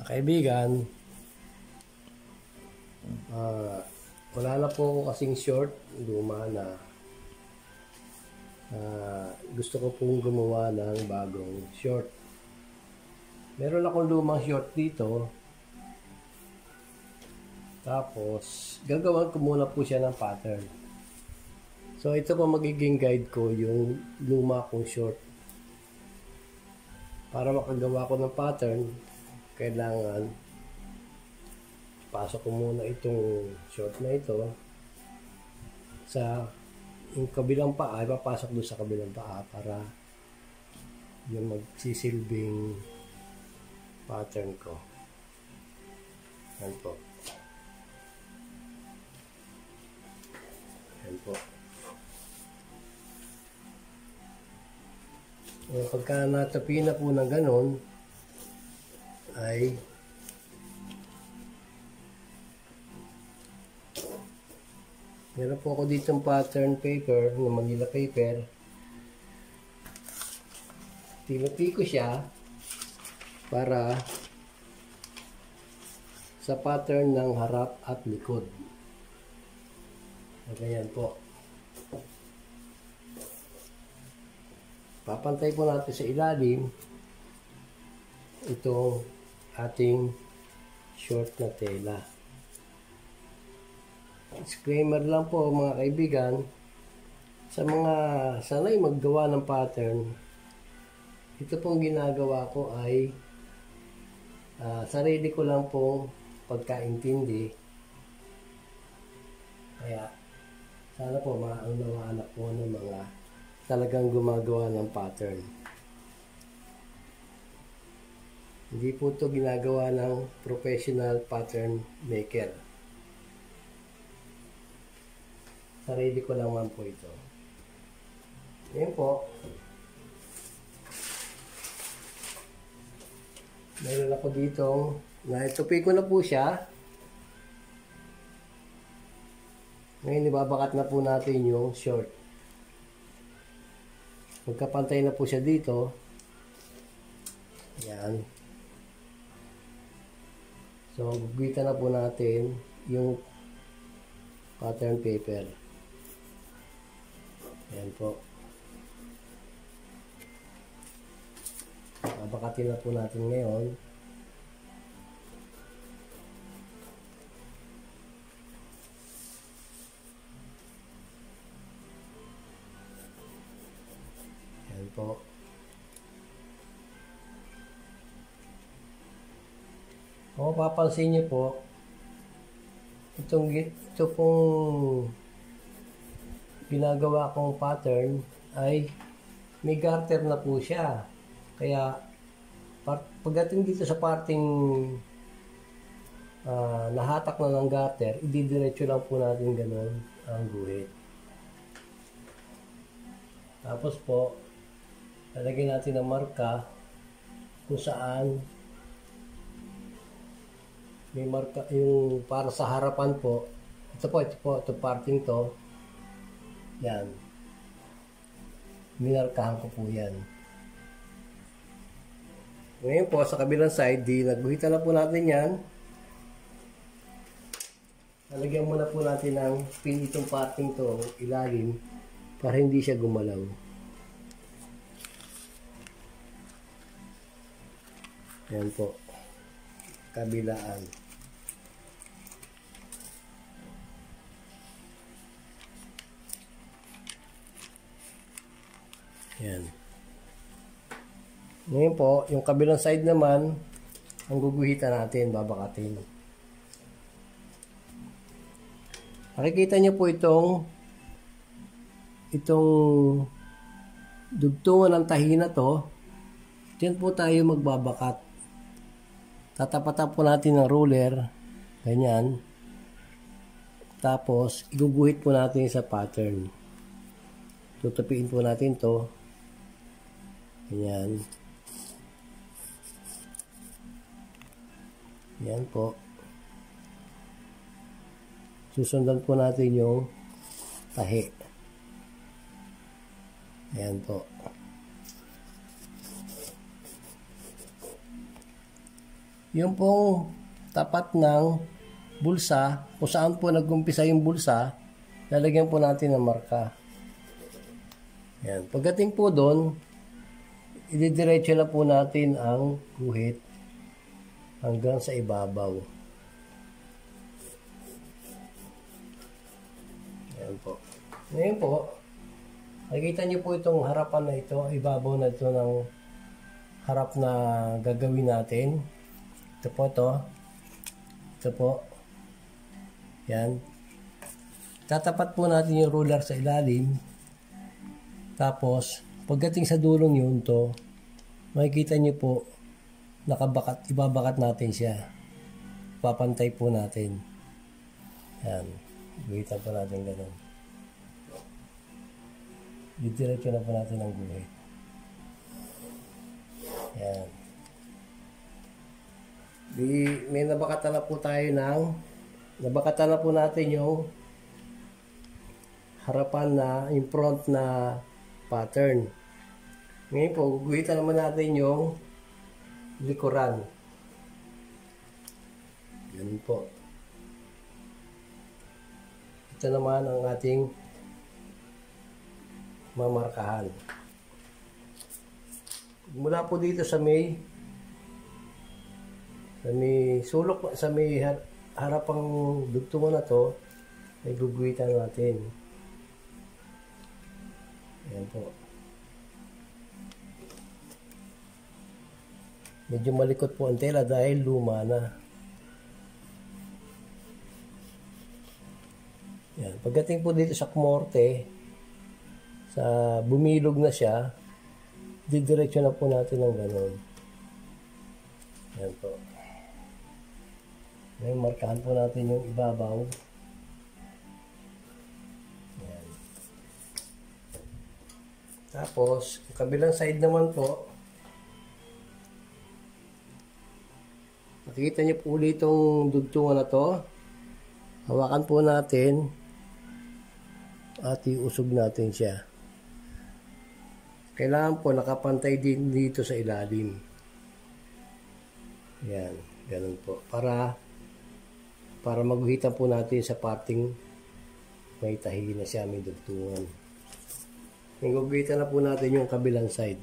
Kaibigan, wala na po ako kasing short, luma na. Gusto ko pong gumawa ng bagong short. Meron akong lumang short dito. Tapos, gagawan ko muna po siya ng pattern. So, ito po magiging guide ko, yung luma kong short. Para makagawa ko ng pattern, kailangan pasok ko muna itong short na ito sa yung kabilang paa, ipapasok doon sa kabilang paa para yung magsisilbing pattern ko. Yan po. Yan po. Pagka natapi na po ng ganon, ay meron po ako ditong pattern paper, na Manila paper. Tinupi ko siya para sa pattern ng harap at likod. Ganyan po. Papantay po natin sa ilalim itong ating short na tela. Disclaimer lang po mga kaibigan, sa mga sanay maggawa ng pattern, ito pong ginagawa ko ay sarili ko lang pong pagkaintindi. Kaya sana po maunawaan po ng mga talagang gumagawa ng pattern. Hindi po ito ginagawa ng professional pattern maker. Sarili ko naman po ito. Ngayon po, meron ako ditong, naitupi ko na po siya. Ngayon, ibabakat na po natin yung short. Magkapantay na po siya dito. Yan. So, gugitan na po natin yung pattern paper. Yan po. Babakatin na po natin ngayon. Yan po. Kung mapapansin niyo po, ito pong ginagawa kong pattern ay may garter na po siya. Kaya pagdating dito sa parting nahatak na ng garter, ididiretso lang po natin ganun ang guhit. Tapos po, lalagyan natin ng marka kung saan may marka yung para sa harapan po. Ito parting to. Yan. Minarkahan ko po yan. Ngayon po, sa kabilang side, nagbuhitan na po natin yan. Lalagyan muna po natin ng pin itong parting to, ilalim, para hindi siya gumalaw. Yan po. Kabilaan. Yan. Ngayon po, yung kabilang side naman, ang guguhitan natin, babakatin. Nakikita niyo po itong dugtungan ng tahi na to. Diyan po tayo magbabakat. Tatapatan po natin ng ruler, ganyan. Tapos, iguguhit po natin sa pattern. Tutupiin po natin to. Ganyan. Yan po. Susundan po natin yung tahi. Ayan po. yung pong tapat ng bulsa, kung saan po nag-umpisa yung bulsa, lalagyan po natin ng marka. Yan. Pagdating po doon, ididiretso na po natin ang guhit hanggang sa ibabaw. Yan po. Ngayon po, nakikita niyo po itong harapan na ito, ibabaw na ito ng harap na gagawin natin. Ito po ito. Ito po. Yan. Tatapat po natin yung ruler sa ilalim. Tapos, pagdating sa dulong yun to, makikita niyo po, ibabakat natin siya. Papantay po natin. Yan. Guhitan po natin ganun. Didiretso na po natin ang guhit. Yan. May nabakatan na po tayo nabakatan na po natin yung harapan yung front na pattern. Ngayon po, guguhitan naman natin yung likuran. Yan po. Ito naman ang ating mamarkahan. Mula po dito sa may sulok, sa may harapang dugtungan na to, ay guguhitan natin. Ayan po. Medyo malikot po ang tela dahil luma na. Yan. Pagdating po dito sa kumorte, sa bumilog na siya, didiretso na po natin ng gano'n. Yan po. Ngayon, markahan po natin yung ibabaw. Yan. Tapos, yung kabilang side naman po, makikita niyo po ulit itong dugtungan na to. Hawakan po natin at iusog natin siya. Kailangan po nakapantay din dito sa ilalim. Yan, ganun po. Para maguhitan po natin sa parting may tahi na siya, may dugtungan. Guguhitan na po natin yung kabilang side.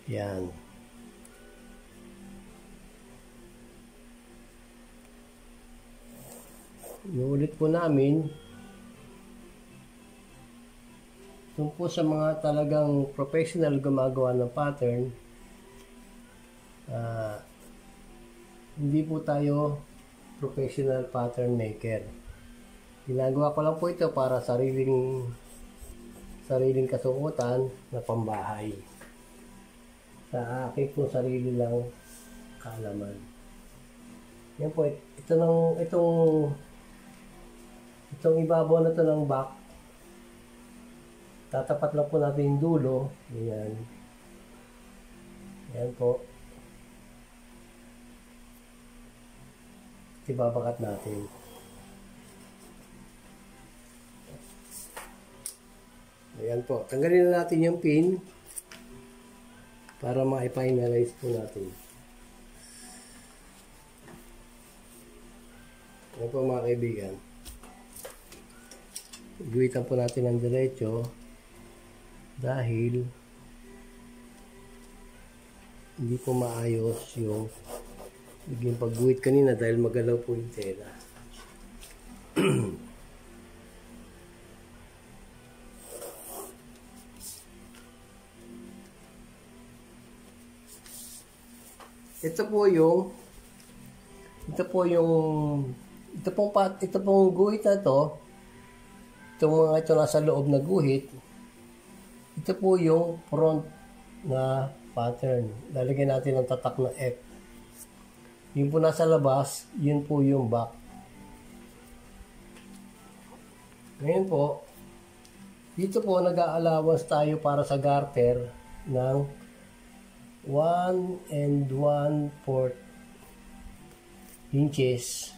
Yan. Inuulit po namin kung po sa mga talagang professional gumagawa ng pattern, hindi po tayo professional pattern maker. Ginagawa ko lang po ito para sariling kasuotan na pambahay. Sa akin po sarili lang kaalaman. Yan po, itong ibabaw na ito ng back, tatapat lang po natin yung dulo. Yan. Yan po. Ibabakat natin. Ayan po. Tanggalin na natin yung pin para ma-finalize po natin. Ayan po mga kaibigan. Guhitan po natin ng diretso dahil hindi po maayos yung naging pagguhit kanina dahil magalaw po yung tela. Ito pong guhit na to, ito nasa loob na guhit, ito po yung front na pattern. Lalagyan natin ng tatak na F. Yung po nasa labas, yun po yung back. Ngayon po, dito po nag-a-allowance tayo para sa garter ng 1 1/4 inches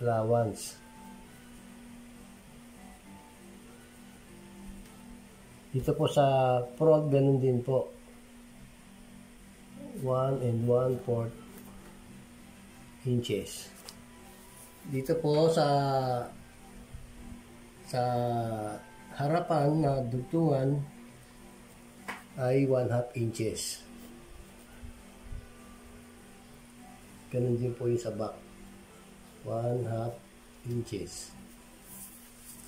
allowance. Dito po sa front, ganun din po. 1 and 1/4 inches. Dito po sa harapan na dugtungan ay 1/2 inches. Ganun din po yung sa back. 1/2 inches.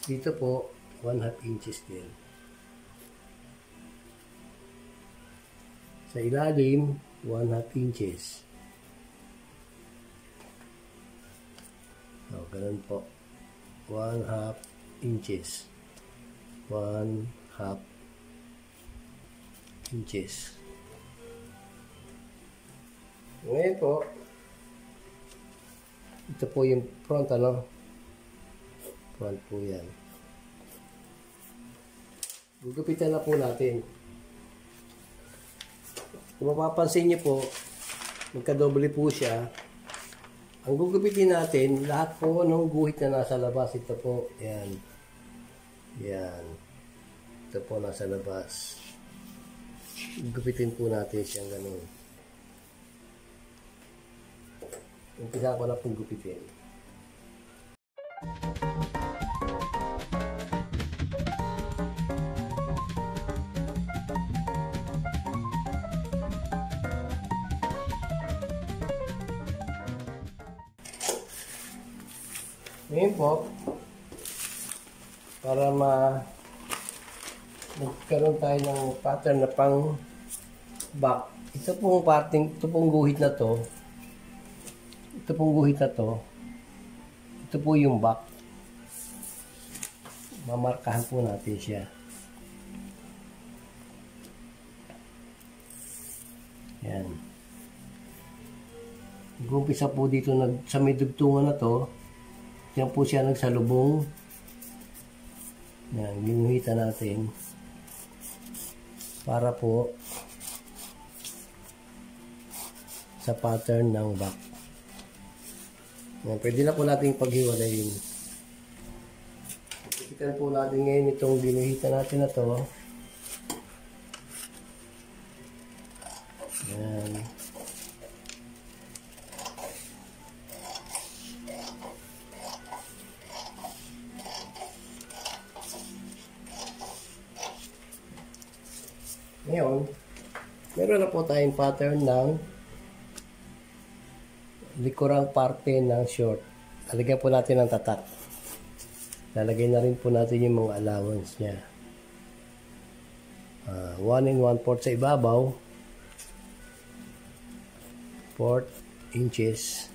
Dito po, 1/2 inches din. Sa ilalim, 1/2 inches. So, ganun po. 1/2 inches. 1/2 inches. Ngayon po, ito po yung front, ano? Front po yan. Gugupitan na po natin. Kung mapapansin niyo po, magkadoble po siya. Ang gugupitin natin, lahat po ng guhit na nasa labas. Ito po, yan. Yan. Ito po nasa labas. Gugupitin po natin siyang ganun. Umpisa ko na pong gupitin. Ngayon po, para magkaroon tayo ng pattern na pang back. Ito pong guhit na to. Ito pong guhit na to. Ito po yung back. Mamarkahan po natin siya. Yan. Gumpisa po dito sa may dugtungan na to. Yan po siya nagsalubong. Yan, ginuhitan natin. Para po sa pattern ng back. Yan, pwede na po natin paghiwalayin. Ipitan po natin ngayon itong ginuhitan natin na to. Yan. Ngayon, meron na po tayong pattern ng likurang parte ng short. Lalagyan po natin ng tatak. Lalagay na rin po natin yung mga allowance niya. 1 and 1/4 sa ibabaw. 4 inches.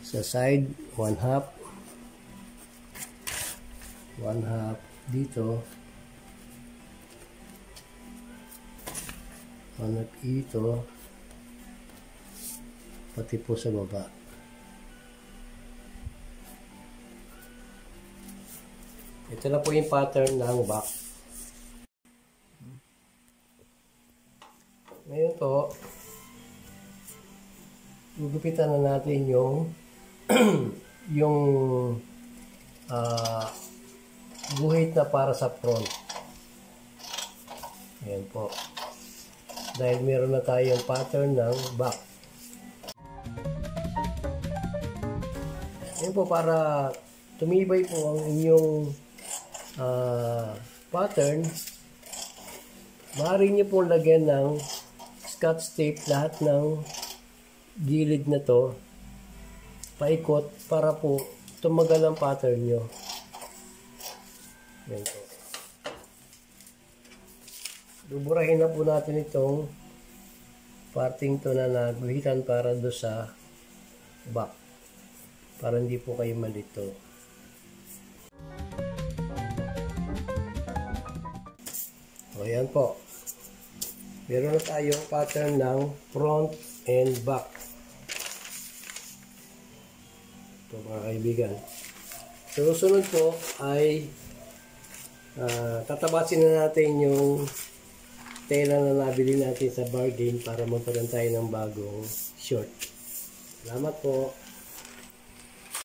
Sa side, 1/2. 1/2 dito. 1/2 ito. Pati po sa baba. Ito na po yung pattern ng back. Ngayon po, gugupitan na natin yung yung guhit na para sa front. Ayan po. Dahil meron na tayong pattern ng back. Ayan po, para tumibay po ang inyong pattern, maaari nyo pong lagyan ng scotch tape lahat ng gilid na to, paikot, para po tumagal ang pattern nyo. Ayan po. Buburahin na po natin itong parting to na naguhitan para do sa back, para hindi po kayo malito. O yan po, meron na tayong pattern ng front and back. Ito mga kaibigan. Susunod po ay tatabasin na natin yung tela na nabili natin sa bargain para magkaroon tayo ng bagong short. Salamat po.